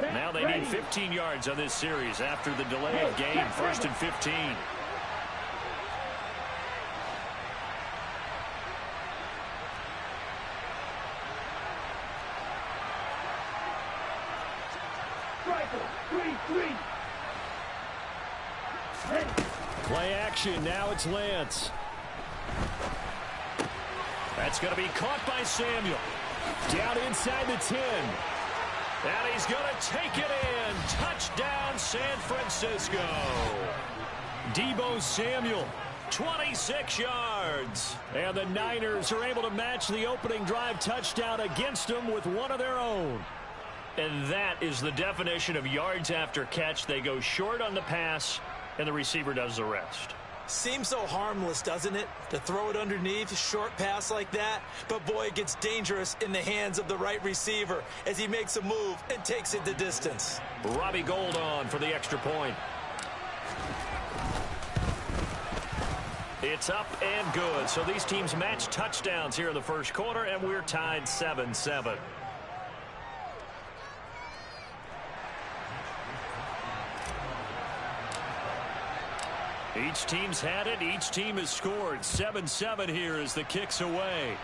Now they need 15 yards on this series after the delay of game. 1st and 15. Play action. Now it's Lance. That's going to be caught by Samuel. Down inside the 10. And he's going to take it in. Touchdown, San Francisco. Deebo Samuel, 26 yards. And the Niners are able to match the opening drive touchdown against them with one of their own. And that is the definition of yards after catch. They go short on the pass, and the receiver does the rest. Seems so harmless, doesn't it, to throw it underneath, a short pass like that? But, boy, it gets dangerous in the hands of the right receiver as he makes a move and takes it the distance. Robbie Gould on for the extra point. It's up and good. So these teams match touchdowns here in the first quarter, and we're tied 7-7. Each team's had it. Each team has scored. 7-7 here as the kick's away.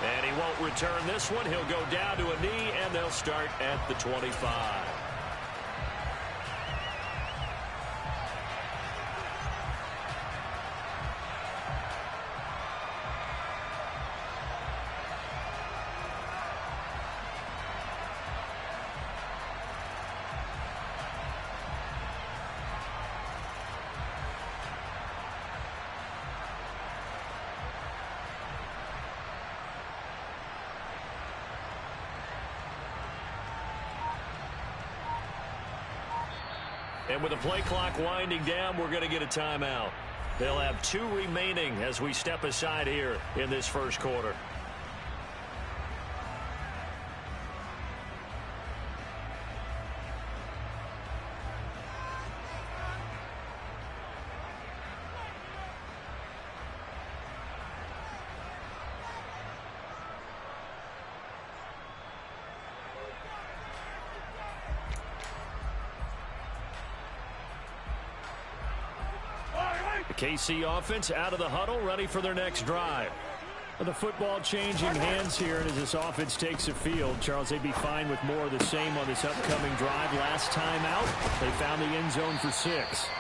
And he won't return this one. He'll go down to a knee, and they'll start at the 25. And with the play clock winding down, we're going to get a timeout. They'll have 2 remaining as we step aside here in this first quarter. The KC offense out of the huddle, ready for their next drive. The football changing hands here, and as this offense takes the field, Charles, they'd be fine with more of the same on this upcoming drive. Last time out, they found the end zone for 6.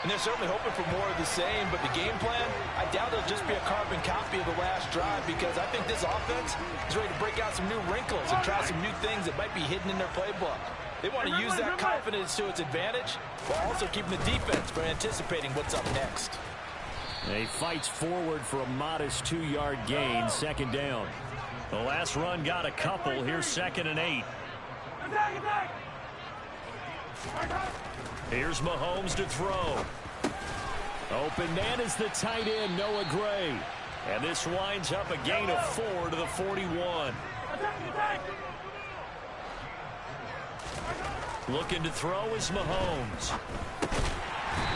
And they're certainly hoping for more of the same, but the game plan, I doubt it'll just be a carbon copy of the last drive, because I think this offense is ready to break out some new wrinkles and try some new things that might be hidden in their playbook. They want to use that confidence to its advantage, while also keeping the defense from anticipating what's up next. And he fights forward for a modest 2-yard gain, 2nd down. The last run got a couple. Here's 2nd and 8. Here's Mahomes to throw. Open man is the tight end, Noah Gray. And this winds up a gain of 4 to the 41. Looking to throw is Mahomes.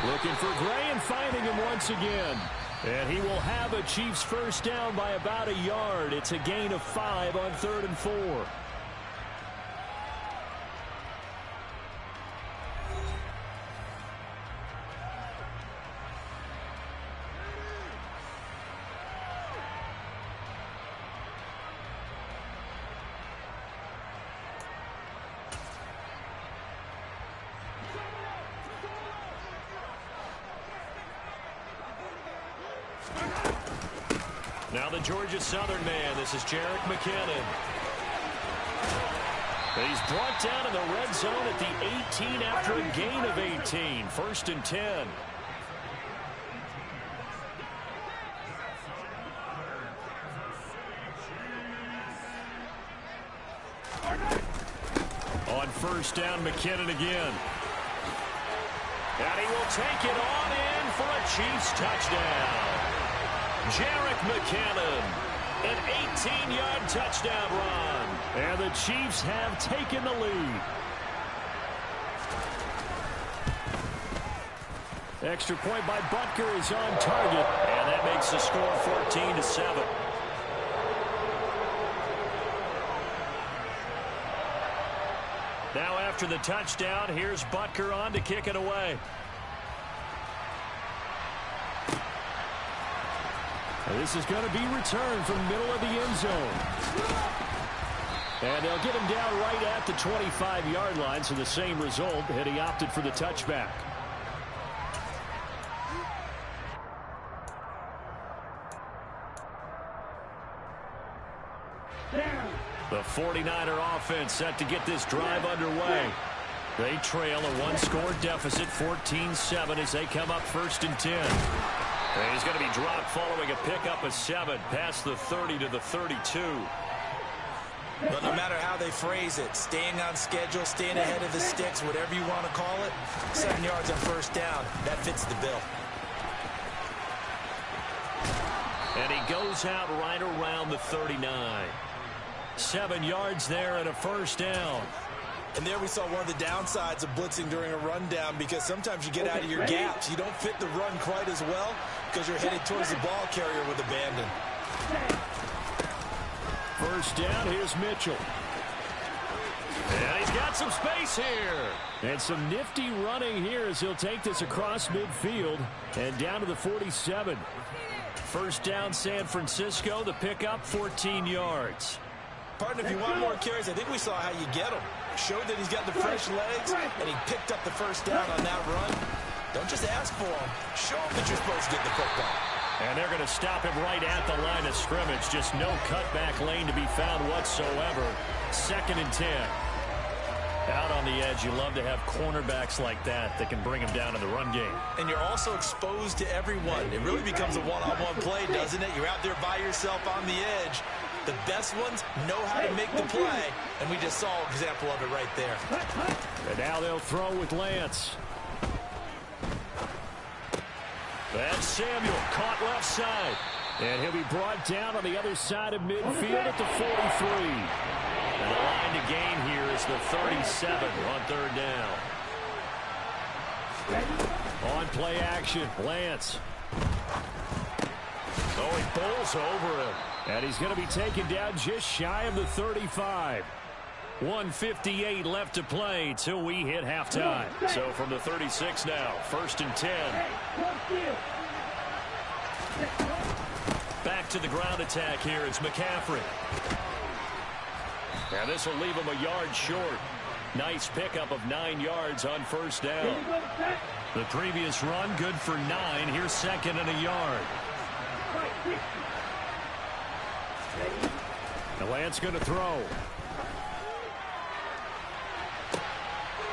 Looking for Gray and finding him once again. And he will have a Chiefs first down by about a yard. It's a gain of 5 on 3rd and 4. Now the Georgia Southern man. This is Jerick McKinnon. He's brought down in the red zone at the 18 after a gain of 18. 1st and 10. On 1st down, McKinnon again. And he will take it on in for a Chiefs touchdown. Jerick McKinnon, an 18-yard touchdown run. And the Chiefs have taken the lead. Extra point by Butker is on target. And that makes the score 14-7. After the touchdown, here's Butker on to kick it away. This is going to be returned from the middle of the end zone. And they'll get him down right at the 25-yard line, so the same result, and he opted for the touchback. The 49er offense set to get this drive underway. They trail a one-score deficit, 14-7, as they come up 1st and 10. And he's going to be dropped following a pickup of 7 past the 30 to the 32. But no matter how they phrase it, staying on schedule, staying ahead of the sticks, whatever you want to call it, 7 yards on 1st down, that fits the bill. And he goes out right around the 39. 7 yards there and a 1st down. And there we saw one of the downsides of blitzing during a rundown, because sometimes you get out of your gaps. You don't fit the run quite as well because you're headed towards the ball carrier with abandon. 1st down, here's Mitchell. And he's got some space here. And some nifty running here as he'll take this across midfield and down to the 47. 1st down, San Francisco. The pickup, 14 yards. Partner, if you want more carries, I think we saw how you get them. Showed that he's got the fresh legs, and he picked up the 1st down on that run. Don't just ask for him. Show him that you're supposed to get the football. And they're going to stop him right at the line of scrimmage. Just no cutback lane to be found whatsoever. 2nd and 10. Out on the edge, you love to have cornerbacks like that can bring him down in the run game. And you're also exposed to everyone. It really becomes a one-on-one play, doesn't it? You're out there by yourself on the edge. The best ones know how to make the play, and we just saw an example of it right there. And now they'll throw with Lance. That's Samuel, caught left side. And he'll be brought down on the other side of midfield at the 43. And the line to gain here is the 37 on 3rd down. On play action, Lance. Oh, he bowls over him. And he's going to be taken down just shy of the 35. 1:58 left to play till we hit halftime. So from the 36 now, 1st and 10. Back to the ground attack here. It's McCaffrey. And this will leave him a yard short. Nice pickup of 9 yards on 1st down. The previous run, good for 9. Here's 2nd and a yard. The Lance going to throw.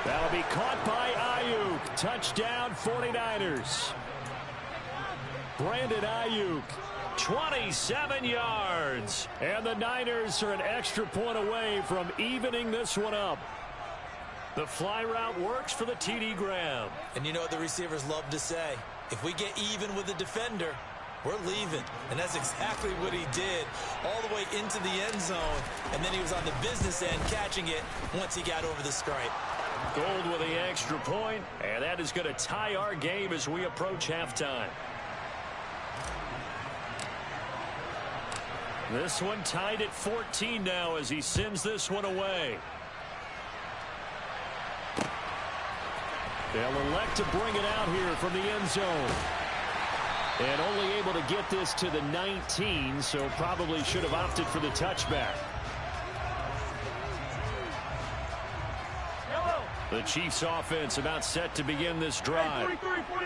That'll be caught by Ayuk. Touchdown 49ers. Brandon Ayuk, 27 yards. And the Niners are an extra point away from evening this one up. The fly route works for the TD Graham. And you know what the receivers love to say? If we get even with the defender, we're leaving. And that's exactly what he did all the way into the end zone. And then he was on the business end catching it once he got over the stripe. Gold with the extra point, and that is going to tie our game as we approach halftime. This one tied at 14 now as he sends this one away. They'll elect to bring it out here from the end zone. And only able to get this to the 19, so probably should have opted for the touchback. The Chiefs offense about set to begin this drive.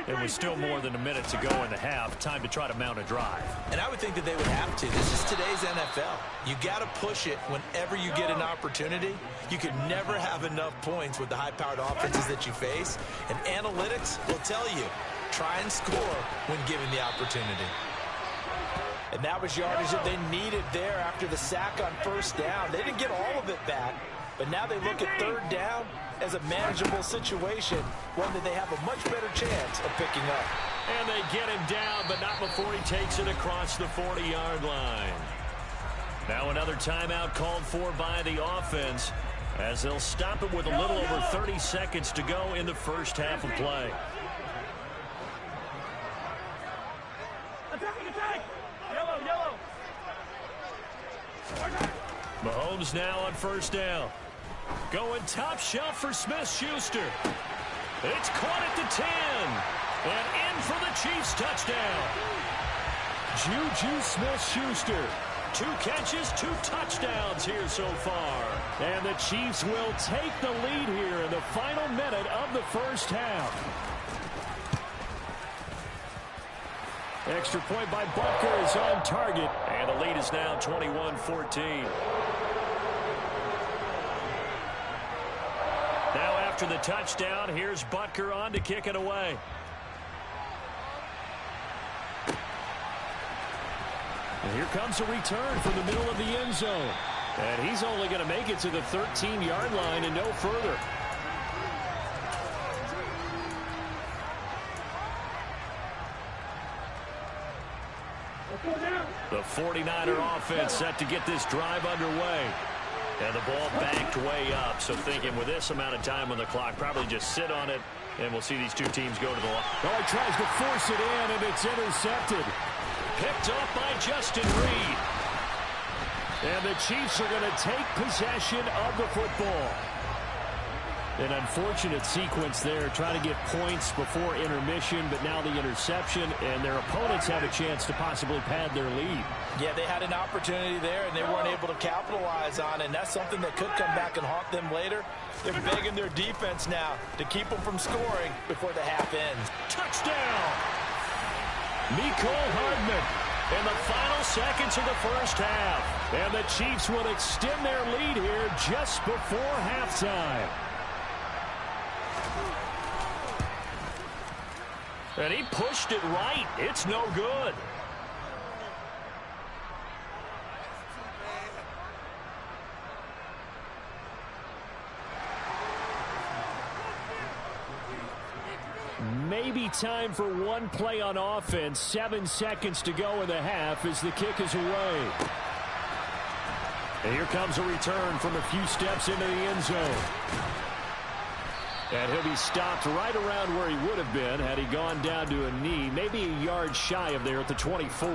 It was still more than a minute to go in the half. Time to try to mount a drive. And I would think that they would have to. This is today's NFL. You got to push it whenever you get an opportunity. You can never have enough points with the high-powered offenses that you face. And analytics will tell you, try and score when given the opportunity. And that was yardage that they needed there after the sack on 1st down. They didn't get all of it back, but now they look at 3rd down as a manageable situation, one that they have a much better chance of picking up. And they get him down, but not before he takes it across the 40-yard line. Now another timeout called for by the offense as they'll stop it with a little over 30 seconds to go in the first half of play. Mahomes now on 1st down. Going top shelf for Smith-Schuster. It's caught at the 10. And in for the Chiefs touchdown. Juju Smith-Schuster. 2 catches, 2 touchdowns here so far. And the Chiefs will take the lead here in the final minute of the first half. Extra point by Butker is on target. And the lead is now 21-14. Now after the touchdown, here's Butker on to kick it away. And here comes a return from the middle of the end zone. And he's only going to make it to the 13-yard line and no further. The 49er offense set to get this drive underway. And the ball backed way up. So thinking with this amount of time on the clock, probably just sit on it, and we'll see these two teams go to the line. Oh, he tries to force it in, and it's intercepted. Picked up by Justin Reed. And the Chiefs are going to take possession of the football. An unfortunate sequence there, trying to get points before intermission, but now the interception, and their opponents have a chance to possibly pad their lead. Yeah, they had an opportunity there, and they weren't able to capitalize on it, and that's something that could come back and haunt them later. They're begging their defense now to keep them from scoring before the half ends. Touchdown! Mecole Hardman in the final seconds of the first half. And the Chiefs will extend their lead here just before halftime. And he pushed it right. It's no good. Maybe time for one play on offense. 7 seconds to go in the half as the kick is away. And here comes a return from a few steps into the end zone. And he'll be stopped right around where he would have been had he gone down to a knee, maybe a yard shy of there at the 24.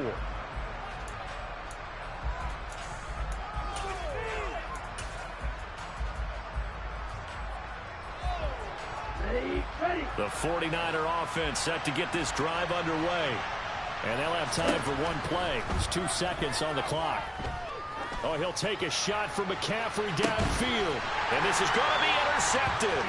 The 49er offense set to get this drive underway. And they'll have time for one play. There's 2 seconds on the clock. Oh, he'll take a shot from McCaffrey downfield. And this is going to be intercepted.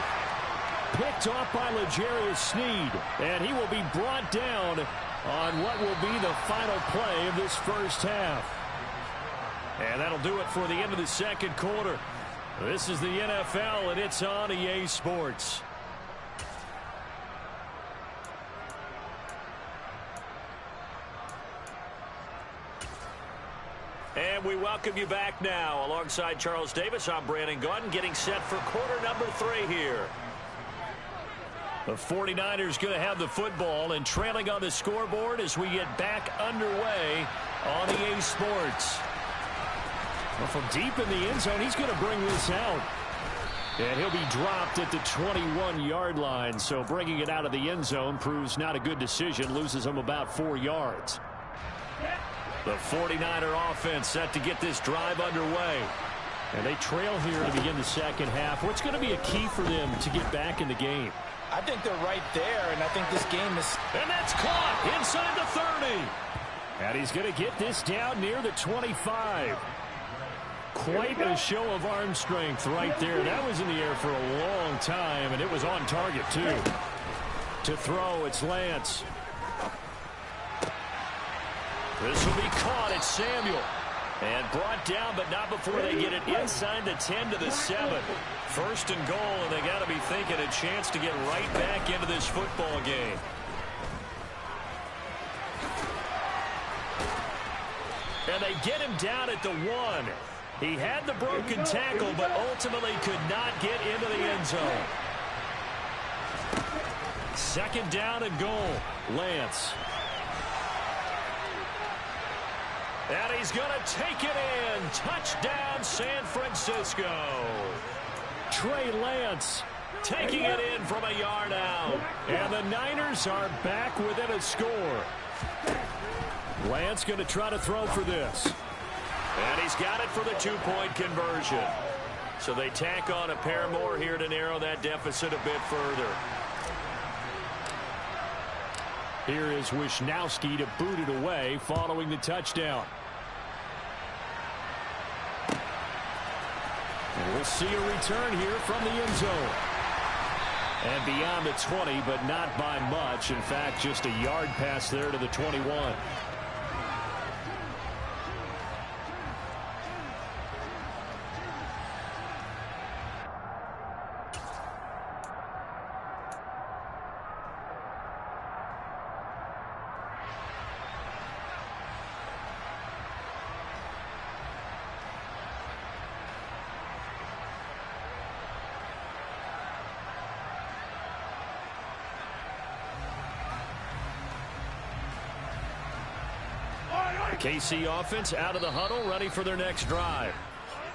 Picked off by L'Jarius Sneed. And he will be brought down on what will be the final play of this first half. And that'll do it for the end of the second quarter. This is the NFL, and it's on EA Sports. And we welcome you back now. Alongside Charles Davis, I'm Brandon Gaudin, getting set for quarter number 3 here. The 49ers going to have the football and trailing on the scoreboard as we get back underway on EA Sports. Well, from deep in the end zone, he's going to bring this out. And he'll be dropped at the 21-yard line. So bringing it out of the end zone proves not a good decision. Loses him about 4 yards. The 49er offense set to get this drive underway. And they trail here to begin the second half. What's going to be a key for them to get back in the game? I think they're right there, and I think this game is... And that's caught inside the 30. And he's going to get this down near the 25. Quite a show of arm strength right there. That was in the air for a long time, and it was on target, too. To throw, it's Lance. This will be caught. It's Samuel. And brought down, but not before they get it inside the 10 to the 7. First and goal, and they got to be thinking a chance to get right back into this football game. And they get him down at the 1. He had the broken tackle, but ultimately could not get into the end zone. Second down and goal. Lance. And he's going to take it in. Touchdown, San Francisco. Trey Lance taking it in from a yard out. And the Niners are back within a score. Lance going to try to throw for this. And he's got it for the 2-point conversion. So they tack on a pair more here to narrow that deficit a bit further. Here is Wisnowski to boot it away following the touchdown. And we'll see a return here from the end zone. And beyond the 20, but not by much. In fact, just a yard pass there to the 21. The KC offense out of the huddle, ready for their next drive.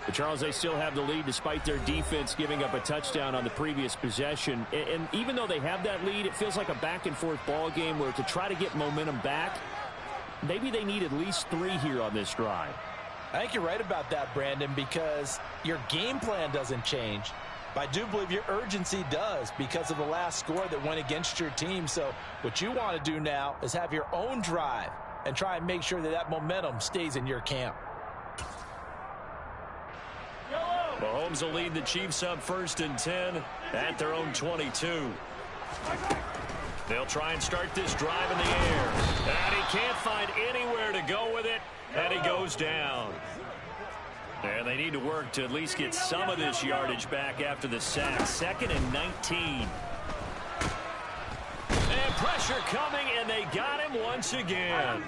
But Charles, they still have the lead despite their defense giving up a touchdown on the previous possession. And even though they have that lead, it feels like a back-and-forth ball game where to try to get momentum back, maybe they need at least 3 here on this drive. I think you're right about that, Brandon, because your game plan doesn't change. But I do believe your urgency does because of the last score that went against your team. So what you want to do now is have your own drive and try and make sure that that momentum stays in your camp. Mahomes will lead the Chiefs up 1st and 10 at their own 22. They'll try and start this drive in the air. And he can't find anywhere to go with it, and he goes down. And they need to work to at least get some of this yardage back after the sack. 2nd and 19. And pressure coming, and they got him once again.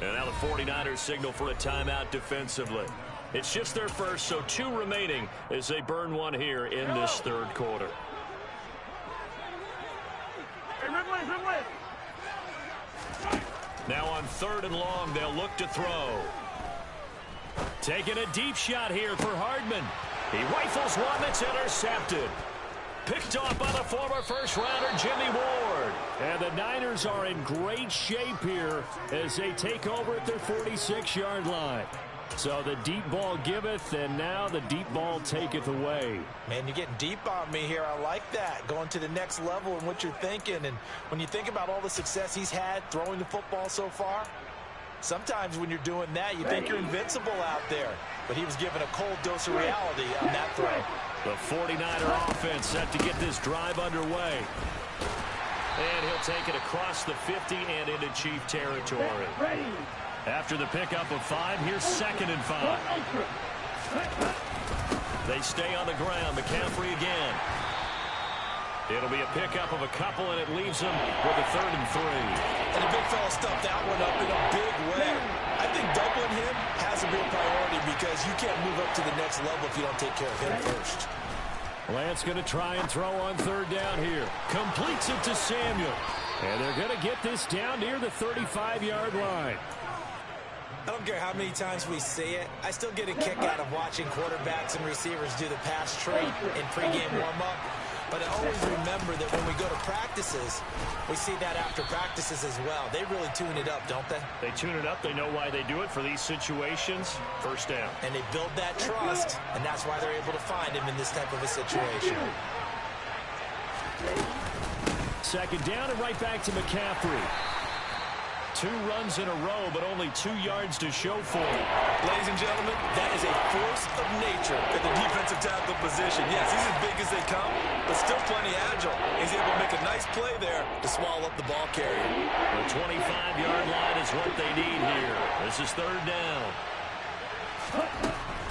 And now the 49ers signal for a timeout defensively. It's just their first, so 2 remaining as they burn one here in this 3rd quarter. Now on 3rd and long, they'll look to throw. Taking a deep shot here for Hardman. He rifles one that's intercepted. Picked off by the former first-rounder Jimmy Ward. And the Niners are in great shape here as they take over at their 46-yard line. So the deep ball giveth, and now the deep ball taketh away. Man, you're getting deep on me here. I like that. Going to the next level in what you're thinking. And when you think about all the success he's had throwing the football so far, sometimes when you're doing that, you think you're invincible out there. But he was given a cold dose of reality on that throw. The 49er offense set to get this drive underway. And he'll take it across the 50 and into Chief territory. After the pickup of 5, here's 2nd and 5. They stay on the ground. McCaffrey again. It'll be a pickup of a couple, and it leaves them with a 3rd and 3. And the big fella stuffed that one up in a big way. I think doubling him has a real priority because you can't move up to the next level if you don't take care of him first. Lance going to try and throw on 3rd down here. Completes it to Samuel. And they're going to get this down near the 35-yard line. I don't care how many times we say it. I still get a kick out of watching quarterbacks and receivers do the pass trait in pregame warm-up. But I always remember that when we go to practices, we see that after practices as well. They really tune it up, don't they? They tune it up. They know why they do it for these situations. 1st down. And they build that trust, and that's why they're able to find him in this type of a situation. 2nd down and right back to McCaffrey. 2 runs in a row, but only 2 yards to show for it. Ladies and gentlemen, that is a force of nature at the defensive tackle position. Yes, he's as big as they come, but still plenty agile. He's able to make a nice play there to swallow up the ball carrier. The 25-yard line is what they need here. This is 3rd down.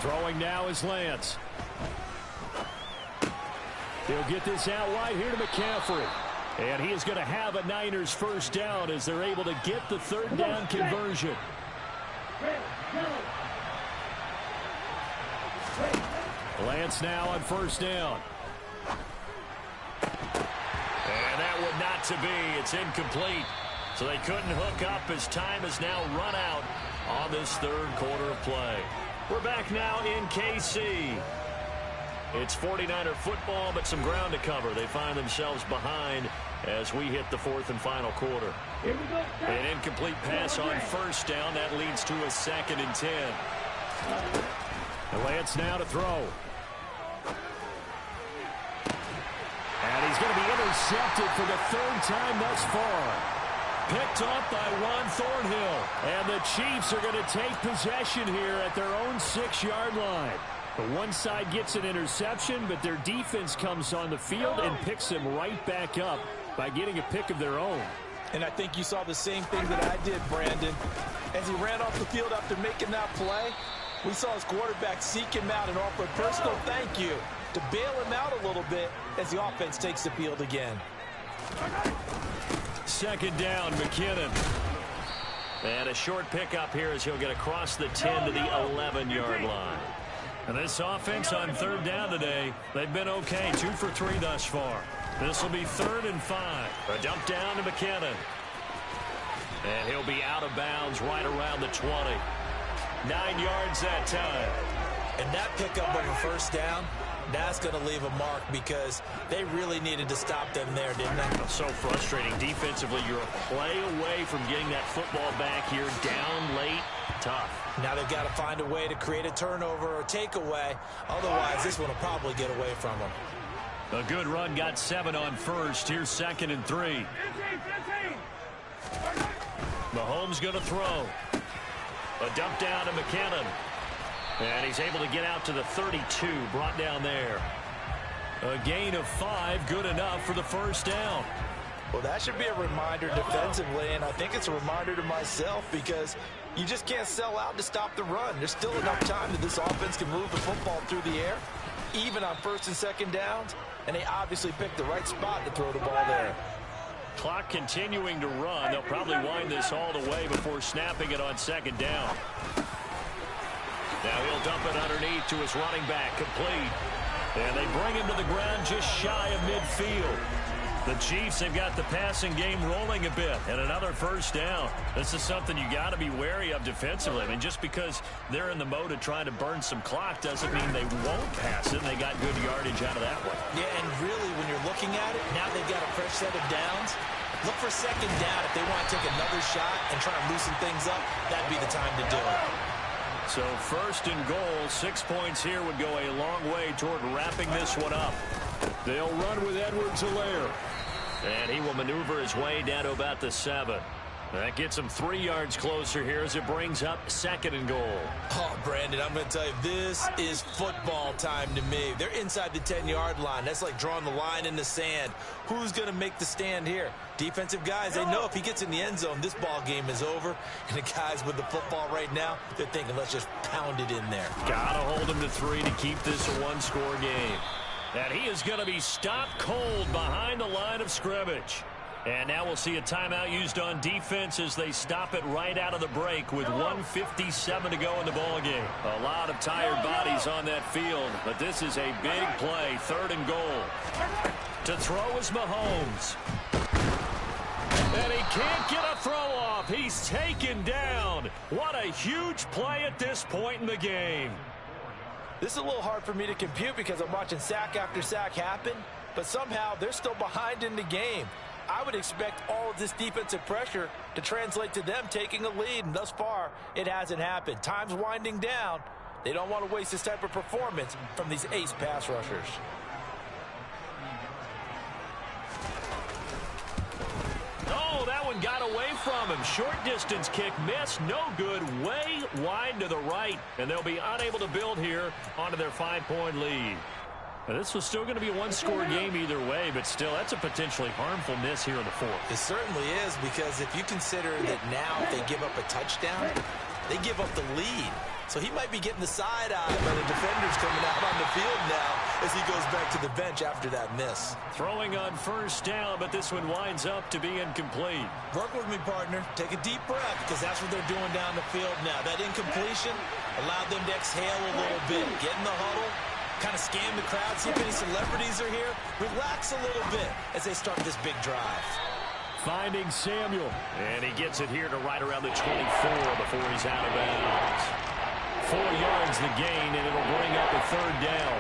Throwing now is Lance. He'll get this out wide here to McCaffrey. And he is going to have a Niners 1st down as they're able to get the 3rd down conversion. Lance now on 1st down. And that would not to be. It's incomplete. So they couldn't hook up as time has now run out on this 3rd quarter of play. We're back now in KC. It's 49er football, but some ground to cover. They find themselves behind as we hit the 4th and final quarter. An incomplete pass on 1st down. That leads to a 2nd and 10. And Lance now to throw. he's going to be intercepted for the third time thus far. Picked off by Juan Thornhill. And the Chiefs are going to take possession here at their own 6-yard line. The one side gets an interception, but their defense comes on the field and picks them right back up by getting a pick of their own. And I think you saw the same thing that I did, Brandon. As he ran off the field after making that play, we saw his quarterback seek him out and offer a personal thank you to bail him out a little bit as the offense takes the field again. Second down, McKinnon. And a short pickup here as he'll get across the 10 to the 11-yard line. And this offense on third down today, they've been okay. 2 for 3 thus far. This will be 3rd and 5. A dump down to McKinnon. And he'll be out of bounds right around the 20. 9 yards that time. And that pickup of a first down, that's going to leave a mark because they really needed to stop them there, didn't they? So frustrating. Defensively, you're a play away from getting that football back here. Down late, tough. Now they've got to find a way to create a turnover or takeaway. Otherwise, this one will probably get away from them. A good run, got 7 on first. Here's 2nd and 3. Mahomes going to throw. A dump down to McKinnon. And he's able to get out to the 32, brought down there. A gain of 5, good enough for the first down. Well, that should be a reminder defensively, and I think it's a reminder to myself because you just can't sell out to stop the run. There's still enough time that this offense can move the football through the air, even on 1st and 2nd downs, and they obviously picked the right spot to throw the ball there. Clock continuing to run. They'll probably wind this all the way before snapping it on 2nd down. Now he'll dump it underneath to his running back, complete. And they bring him to the ground just shy of midfield. The Chiefs have got the passing game rolling a bit, and another first down. This is something you got to be wary of defensively. I mean, just because they're in the mode of trying to burn some clock doesn't mean they won't pass it, and they got good yardage out of that one. Yeah, and really, when you're looking at it, now they've got a fresh set of downs. Look for 2nd down. If they want to take another shot and try and loosen things up, that'd be the time to do it. So 1st and goal, 6 points here would go a long way toward wrapping this one up. They'll run with Edwards-Helaire. And he will maneuver his way down to about the 7. That gets him 3 yards closer here as it brings up 2nd and goal. Oh, Brandon, I'm going to tell you, this is football time to me. They're inside the 10-yard line. That's like drawing the line in the sand. Who's going to make the stand here? Defensive guys, they know if he gets in the end zone, this ball game is over. And the guys with the football right now, they're thinking, let's just pound it in there. Got to hold him to 3 to keep this a one-score game. And he is going to be stopped cold behind the line of scrimmage. And now we'll see a timeout used on defense as they stop it right out of the break with 1:57 to go in the ballgame. A lot of tired bodies on that field, but this is a big play, 3rd and goal. To throw is Mahomes. And he can't get a throw off. He's taken down. What a huge play at this point in the game. This is a little hard for me to compute because I'm watching sack after sack happen, but somehow they're still behind in the game. I would expect all of this defensive pressure to translate to them taking a lead, and thus far, it hasn't happened. Time's winding down. They don't want to waste this type of performance from these ace pass rushers. Oh, that one got away from him. Short distance kick missed. No good. Way wide to the right. And they'll be unable to build here onto their 5-point lead. Now, this was still going to be a one-score game either way, but still, that's a potentially harmful miss here in the 4th. It certainly is, because if you consider that now if they give up a touchdown, they give up the lead. So he might be getting the side eye by the defenders coming out on the field now as he goes back to the bench after that miss. Throwing on 1st down, but this one winds up to be incomplete. Work with me, partner. Take a deep breath, because that's what they're doing down the field now. That incompletion allowed them to exhale a little bit, get in the huddle, kind of scan the crowd, see if any celebrities are here. Relax a little bit as they start this big drive. Finding Samuel. And he gets it here to right around the 24 before he's out of bounds. 4 yards the gain, and it'll bring up a 3rd down.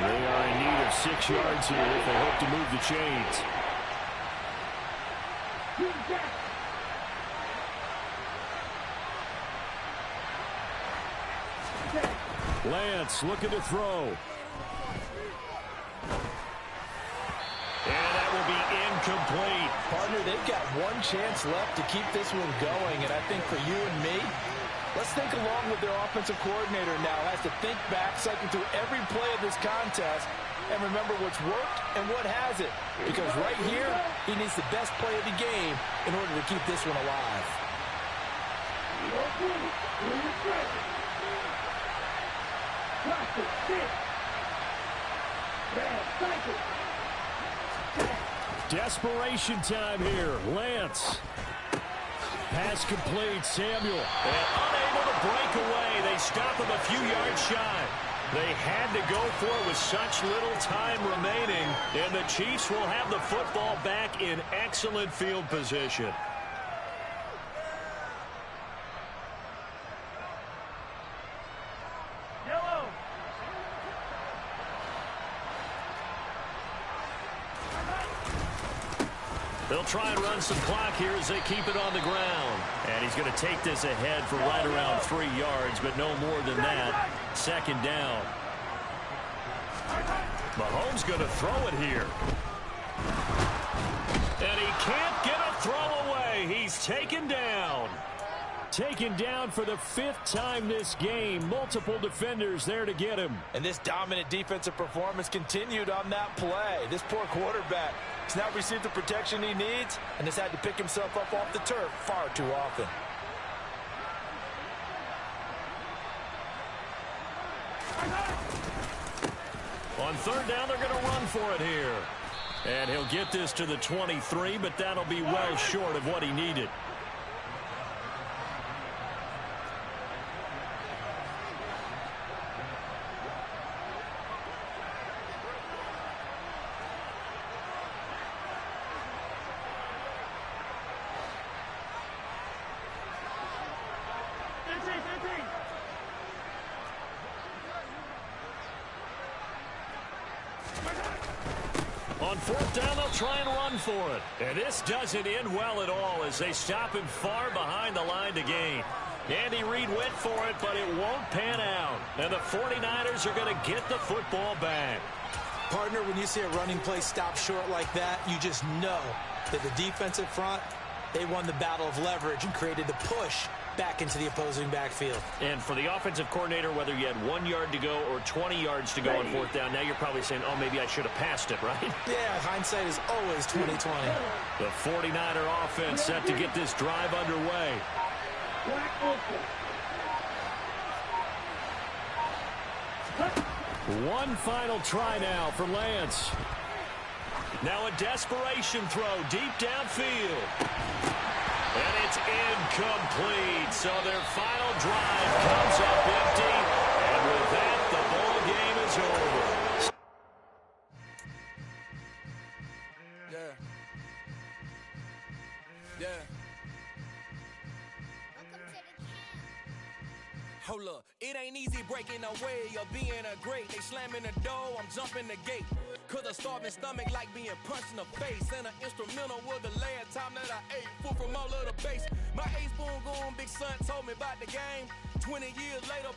They are in need of 6 yards here if they hope to move the chains. Lance looking to throw. complete. Partner, they've got one chance left to keep this one going, and I think for you and me, let's think along with their offensive coordinator now. Has to think back, cycle through every play of this contest, and remember what's worked and what hasn't. Because right here, he needs the best play of the game in order to keep this one alive. Desperation time here. Lance. Pass complete. Samuel. And unable to break away. They stop him a few yards shy. They had to go for it with such little time remaining. And the Chiefs will have the football back in excellent field position. They'll try and run some clock here as they keep it on the ground. And he's going to take this ahead for right around 3 yards, but no more than that. Second down. Mahomes going to throw it here. And he can't get a throw away. He's taken down. Taken down for the 5th time this game. Multiple defenders there to get him. And this dominant defensive performance continued on that play. This poor quarterback has not received the protection he needs and has had to pick himself up off the turf far too often. On third down, they're going to run for it here. And he'll get this to the 23, but that'll be well short of what he needed. On fourth down, they'll try and run for it. And this doesn't end well at all as they stop him far behind the line to gain. Andy Reid went for it, but it won't pan out. And the 49ers are going to get the football back. Partner, when you see a running play stop short like that, you just know that the defensive front, they won the battle of leverage and created the push back into the opposing backfield. And for the offensive coordinator, whether you had 1 yard to go or 20 yards to go on fourth down, now you're probably saying, oh, maybe I should have passed it, right? Yeah, hindsight is always 20/20. The 49er offense set to get this drive underway. One final try now for Lance. Now a desperation throw deep downfield. And it's incomplete. So their final drive comes up empty. And with that, the ball game is over. Yeah. Hold up, it ain't easy breaking away or being a great. They slamming the door, I'm jumping the gate. Cause a starving stomach like being punched in the face. And an instrumental was the last time that I ate food from all of the base. My A-spoon going big son told me about the game. 20 years later,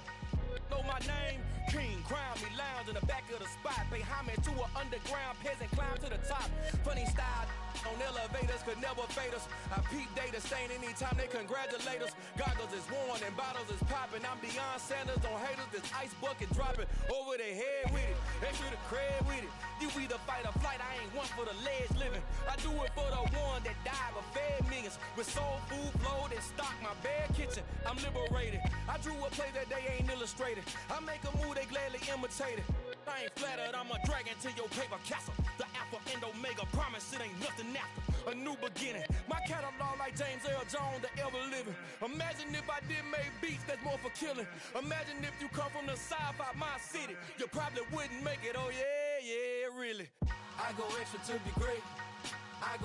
know my name. King, crown me, lounge in the back of the spot. Pay homage to an underground peasant, climb to the top. Funny style on elevators could never fade us. I peep data stain anytime they congratulate us. Goggles is worn and bottles is popping. I'm Deion Sanders on haters, this ice bucket dropping over their head with it. Extra the cred with it. You either fight or flight, I ain't one for the ledge living. I do it for the one that died but fed millions. With soul food flowed and stock my bad kitchen. I'm liberated. I drew a play that they ain't illustrated. I make a move they gladly imitated. I ain't flattered, I'm a dragon to your paper castle. The Alpha and Omega promise it ain't nothing after. A new beginning. My catalog like James Earl Jones, the ever living. Imagine if I did make beats that's more for killing. Imagine if you come from the south out my city. You probably wouldn't make it, oh yeah, really. I go extra to be great. I go